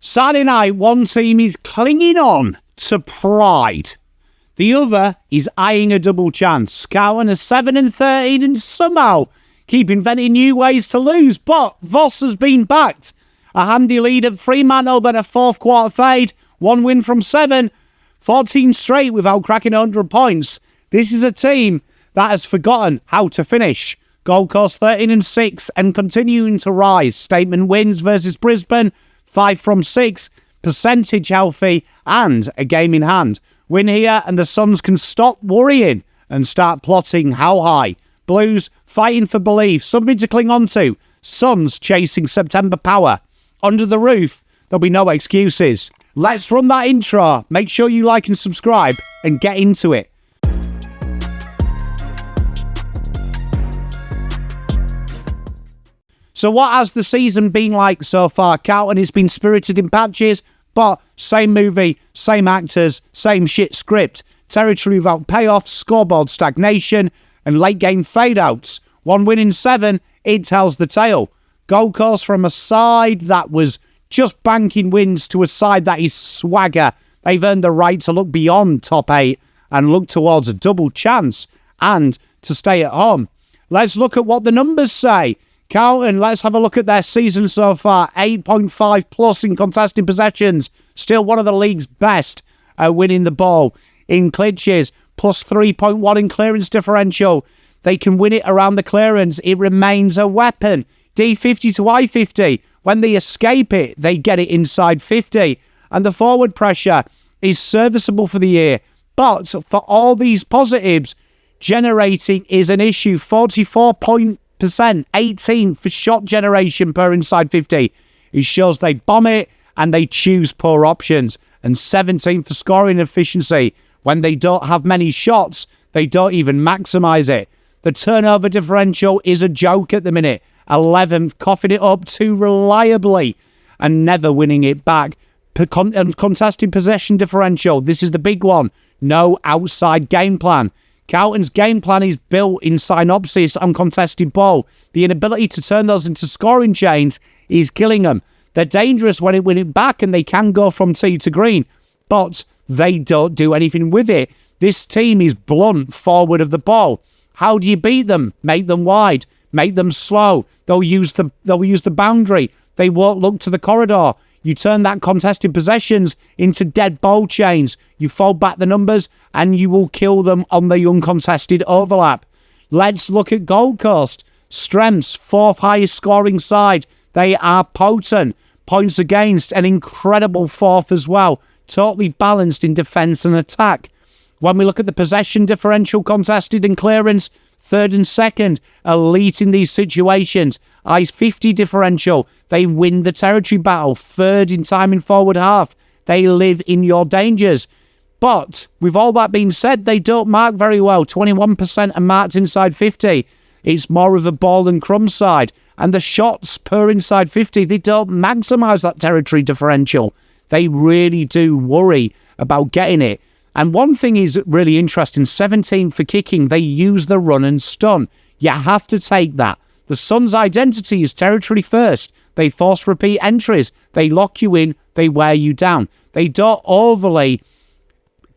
Saturday night, one team is clinging on to pride. The other is eyeing a double chance. Carlton are 7-13 and somehow keep inventing new ways to lose. But Voss has been backed. A handy lead at Fremantle, then a fourth quarter fade. 1 win from 7. 14 straight without cracking 100 points. This is a team that has forgotten how to finish. Gold Coast 13-6 and continuing to rise. Statement wins versus Brisbane. 5 from 6. Percentage healthy and a game in hand. Win here and the Suns can stop worrying and start plotting how high. Blues fighting for belief. Something to cling on to. Suns chasing September power. Under the roof, there'll be no excuses. Let's run that intro. Make sure you like and subscribe and get into it. So what has the season been like so far? Carlton has been spirited in patches, but same movie, same actors, same shit script. Territory without payoff, scoreboard stagnation, and late game fade-outs. 1 win in 7, it tells the tale. Gold Coast from a side that was just banking wins to a side that is swagger. They've earned the right to look beyond top 8 and look towards a double chance and to stay at home. Let's look at what the numbers say. Carlton, let's have a look at their season so far. 8.5 plus in contested possessions. Still one of the league's best at winning the ball. In clinches, plus 3.1 in clearance differential. They can win it around the clearance. It remains a weapon. D50 to I50. When they escape it, they get it inside 50. And the forward pressure is serviceable for the year. But for all these positives, generating is an issue. 44%, 18 for shot generation per inside 50. It shows they bomb it and they choose poor options. And 17 for scoring efficiency. When they don't have many shots, they don't even maximise it. The turnover differential is a joke at the minute. 11, coughing it up too reliably and never winning it back. Contested possession differential, this is the big one. No outside game plan. Carlton's game plan is built in synopsis on contested ball. The inability to turn those into scoring chains is killing them. They're dangerous when it win it back and they can go from tee to green, but they don't do anything with it. This team is blunt forward of the ball. How do you beat them? Make them wide. Make them slow. They'll use the boundary. They won't look to the corridor. You turn that contested possessions into dead ball chains. You fold back the numbers and you will kill them on the uncontested overlap. Let's look at Gold Coast. Strengths, 4th highest scoring side. They are potent. Points against, an incredible 4th as well. Totally balanced in defence and attack. When we look at the possession differential contested and clearance, 3rd and 2nd, elite in these situations. Ice 50 differential, they win the territory battle. 3rd in time in forward half, they live in your dangers. But with all that being said, they don't mark very well. 21% are marked inside 50. It's more of a ball and crumb side. And the shots per inside 50, they don't maximise that territory differential. They really do worry about getting it. And one thing is really interesting, 17 for kicking, they use the run and stun. You have to take that. The Suns' identity is territory first. They force repeat entries. They lock you in. They wear you down. They don't overly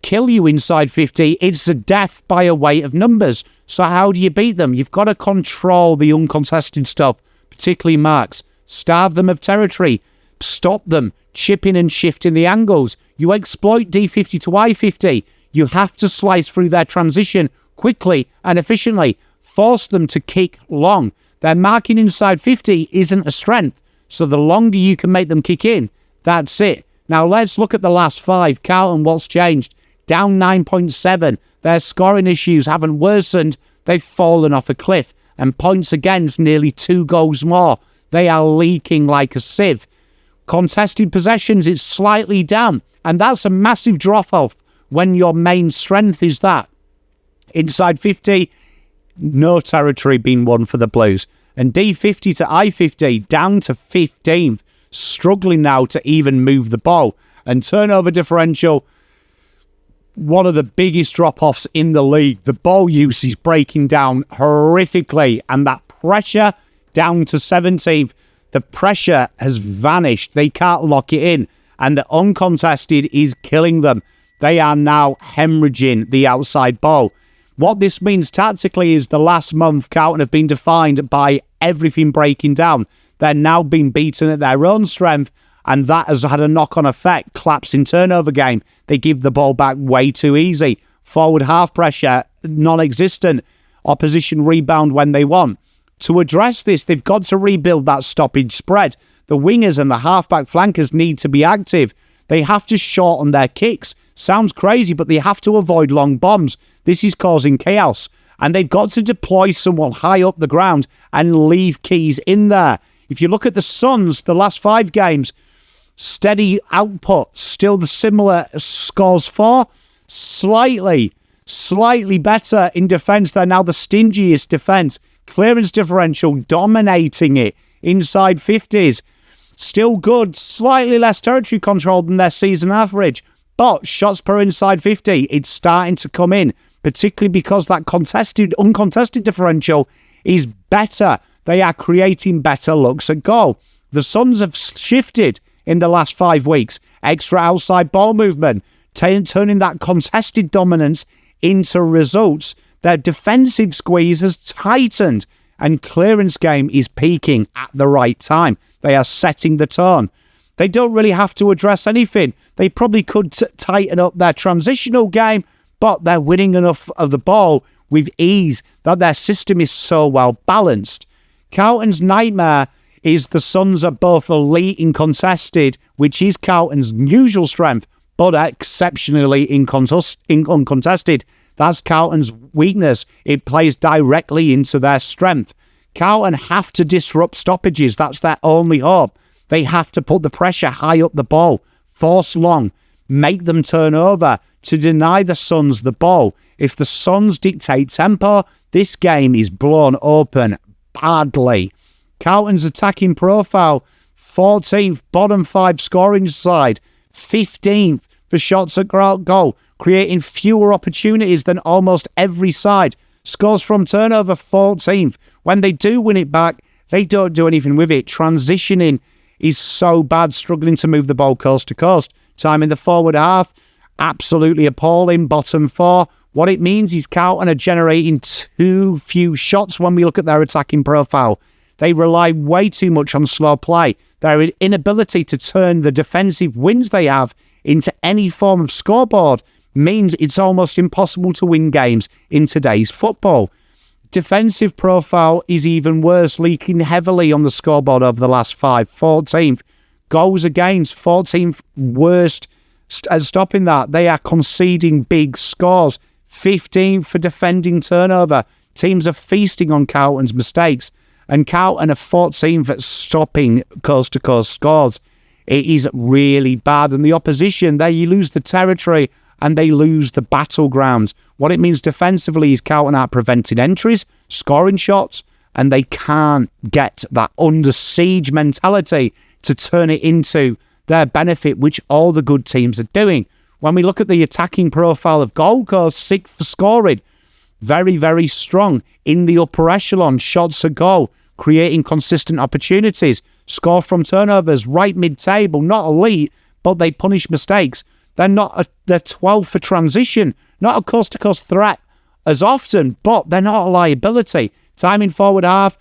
kill you inside 50. It's a death by a weight of numbers. So how do you beat them? You've got to control the uncontested stuff, particularly marks. Starve them of territory. Stop them chipping and shifting the angles. You exploit D50 to I50. You have to slice through their transition quickly and efficiently. Force them to kick long. Their marking inside 50 isn't a strength. So the longer you can make them kick in, that's it. Now let's look at the last 5. Carlton, what's changed? Down 9.7. Their scoring issues haven't worsened. They've fallen off a cliff. And points against, nearly 2 goals more. They are leaking like a sieve. Contested possessions, it's slightly down. And that's a massive drop-off when your main strength is that. Inside 50, no territory being won for the Blues. And D50 to I50, down to 15th. Struggling now to even move the ball. And turnover differential, one of the biggest drop-offs in the league. The ball use is breaking down horrifically. And that pressure down to 17th. The pressure has vanished. They can't lock it in. and the uncontested is killing them. They are now hemorrhaging the outside ball. What this means tactically is the last month, Carlton have been defined by everything breaking down. They're now being beaten at their own strength, and that has had a knock-on effect. Collapsing turnover game. They give the ball back way too easy. Forward half pressure, non-existent. Opposition rebound when they want. To address this, they've got to rebuild that stoppage spread. The wingers and the halfback flankers need to be active. They have to shorten their kicks. Sounds crazy, but they have to avoid long bombs. This is causing chaos. And they've got to deploy someone high up the ground and leave keys in there. If you look at the Suns, the last 5 games, steady output, still the similar scores for, slightly better in defence. They're now the stingiest defence. Clearance differential dominating it inside 50s. Still good, slightly less territory control than their season average. But shots per inside 50, it's starting to come in, particularly because that uncontested differential is better. They are creating better looks at goal. The Suns have shifted in the last 5 weeks. Extra outside ball movement, turning that contested dominance into results. Their defensive squeeze has tightened, and clearance game is peaking at the right time. They are setting the tone. They don't really have to address anything. They probably could tighten up their transitional game, but they're winning enough of the ball with ease that their system is so well balanced. Carlton's nightmare is the Suns are both elite in contested, which is Carlton's usual strength, but exceptionally uncontested. That's Carlton's weakness. It plays directly into their strength. Carlton have to disrupt stoppages. That's their only hope. They have to put the pressure high up the ball, force long, make them turn over to deny the Suns the ball. If the Suns dictate tempo, this game is blown open badly. Carlton's attacking profile, 14th, bottom 5 scoring side, 15th for shots at goal, creating fewer opportunities than almost every side. Scores from turnover, 14th. When they do win it back, they don't do anything with it. Transitioning is so bad, struggling to move the ball coast to coast. Time in the forward half, absolutely appalling, bottom 4. What it means is Carlton are generating too few shots when we look at their attacking profile. They rely way too much on slow play. Their inability to turn the defensive wins they have into any form of scoreboard means it's almost impossible to win games in today's football. Defensive profile is even worse, leaking heavily on the scoreboard over the last 5. 14th. Goals against, 14th worst at stopping that. They are conceding big scores. 15th for defending turnover. Teams are feasting on Carlton's mistakes. And Carlton are 14th at stopping coast-to-coast scores. It is really bad. And the opposition, they lose the territory and they lose the battlegrounds. What it means defensively is Carlton are preventing entries, scoring shots, and they can't get that under siege mentality to turn it into their benefit, which all the good teams are doing. When we look at the attacking profile of Gold Coast, 6th for scoring, very, very strong in the upper echelon, shots a goal, creating consistent opportunities, score from turnovers, right mid-table, not elite, but they punish mistakes. They're 12th for transition, not a coast-to-coast threat as often, but they're not a liability. Time in forward half,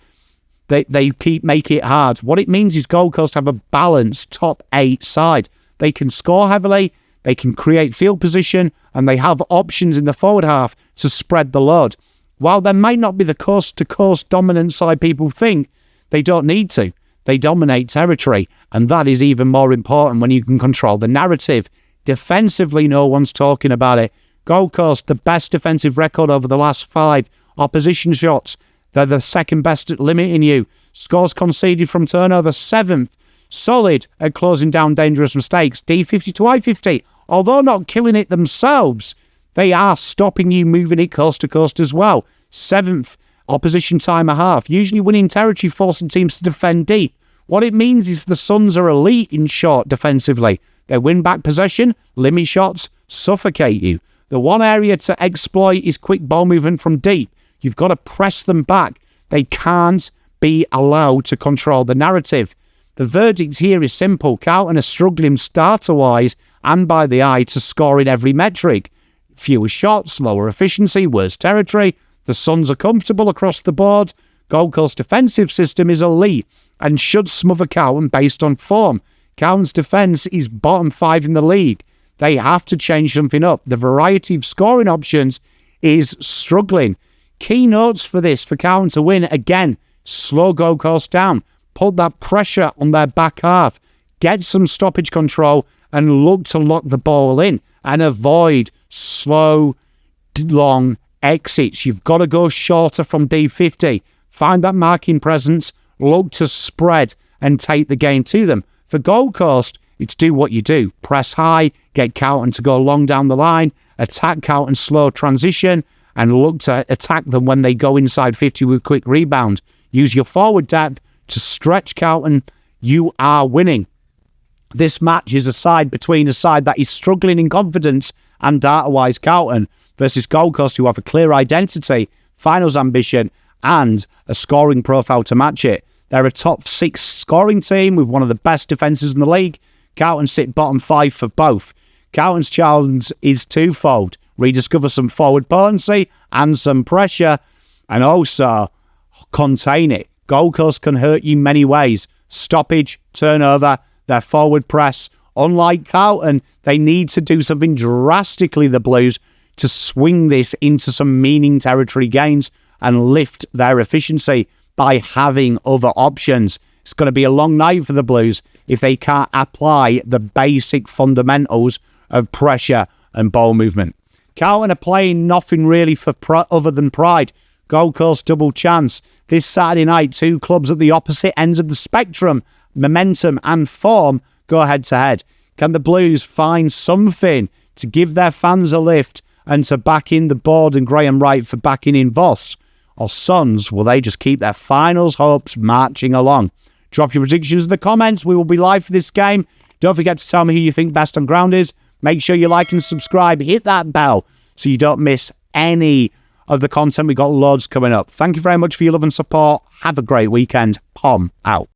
they keep making it hard. What it means is Gold Coast have a balanced top 8 side. They can score heavily, they can create field position, and they have options in the forward half to spread the load. While there might not be the coast-to-coast dominant side people think, they don't need to. They dominate territory, and that is even more important when you can control the narrative. Defensively, no one's talking about it. Gold Coast, the best defensive record over the last 5. Opposition shots, they're the second best at limiting you. Scores conceded from turnover, 7th. Solid at closing down dangerous mistakes. D50 to I50. Although not killing it themselves, they are stopping you moving it coast to coast as well. 7th. Opposition time a half. Usually winning territory, forcing teams to defend deep. What it means is the Suns are elite in short defensively. They win back possession, limit shots, suffocate you. The one area to exploit is quick ball movement from deep. You've got to press them back. They can't be allowed to control the narrative. The verdict here is simple. Carlton are struggling starter-wise and by the eye to score in every metric. Fewer shots, lower efficiency, worse territory. The Suns are comfortable across the board. Gold Coast defensive system is elite and should smother Carlton based on form. Carlton's defence is bottom 5 in the league. They have to change something up. The variety of scoring options is struggling. Key notes for this, for Carlton to win, again, slow Gold Coast down. Put that pressure on their back half. Get some stoppage control and look to lock the ball in and avoid slow, long exits. You've got to go shorter from D50. Find that marking presence, look to spread and take the game to them. For Gold Coast, it's do what you do. Press high, get Carlton to go long down the line, attack Carlton slow transition, and look to attack them when they go inside 50 with quick rebound. Use your forward depth to stretch Carlton. You are winning. This match is a side between a side that is struggling in confidence and data-wise Carlton versus Gold Coast, who have a clear identity, finals ambition, and a scoring profile to match it. They're a top 6 scoring team with one of the best defences in the league. Carlton sit bottom 5 for both. Carlton's challenge is twofold. Rediscover some forward potency and some pressure, and also contain it. Gold Coast can hurt you many ways. Stoppage, turnover, their forward press. Unlike Carlton, they need to do something drastically, the Blues, to swing this into some meaning territory gains and lift their efficiency by having other options. It's going to be a long night for the Blues if they can't apply the basic fundamentals of pressure and ball movement. Carlton are playing nothing really for other than pride. Gold Coast double chance. This Saturday night, 2 clubs at the opposite ends of the spectrum, momentum and form, go head to head. Can the Blues find something to give their fans a lift and to back in the board and Graham Wright for backing in Voss? Or Suns, will they just keep their finals hopes marching along? Drop your predictions in the comments. We will be live for this game. Don't forget to tell me who you think best on ground is. Make sure you like and subscribe. Hit that bell so you don't miss any of the content. We've got loads coming up. Thank you very much for your love and support. Have a great weekend. Pom out.